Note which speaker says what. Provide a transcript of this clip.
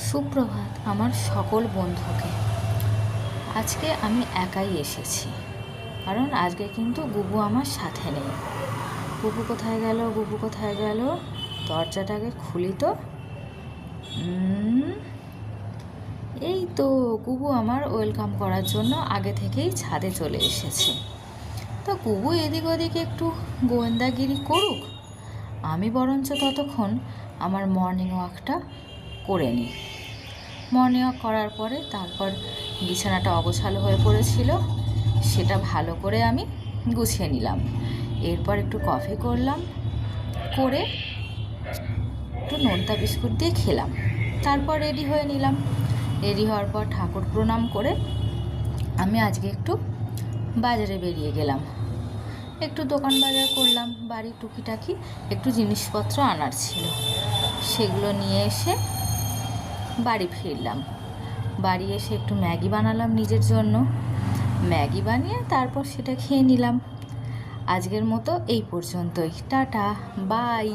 Speaker 1: সুপ্রভাত আমার সকল বন্ধুকে। আজকে আমি একাই এসেছি, কারণ আজকে কিন্তু গুবু আমার সাথে নেই। গুবু কোথায় গেল, গুবু কোথায় গেল? দরজাটাকে খুলি তো। এই তো গুবু আমার ওয়েলকাম করার জন্য আগে থেকেই ছাদে চলে এসেছে। তো গুবু এদিক ওদিকে একটু গোয়েন্দাগিরি করুক, আমি বরঞ্চ ততক্ষণ আমার মর্নিং ওয়াকটা করে নিই। মর্নিং ওয়াক করার পরে তারপর বিছানাটা অগোছালো হয়ে পড়েছিল, সেটা ভালো করে আমি গুছিয়ে নিলাম। এরপর একটু কফি করলাম, করে একটু নোনতা বিস্কুট দিয়ে খেলাম। তারপর রেডি হয়ে নিলাম। রেডি হওয়ার পর ঠাকুর প্রণাম করে আমি আজকে একটু বাজারে বেরিয়ে গেলাম। একটু দোকান বাজার করলাম, বাড়ির টুকিটাকি একটু জিনিসপত্র আনার ছিল, সেগুলো নিয়ে এসে বাড়ি ফিরলাম। বাড়ি এসে একটু ম্যাগি বানালাম নিজের জন্য। ম্যাগি বানিয়ে তারপর সেটা খেয়ে নিলাম। আজকের মতো এই পর্যন্তই। Tata, by.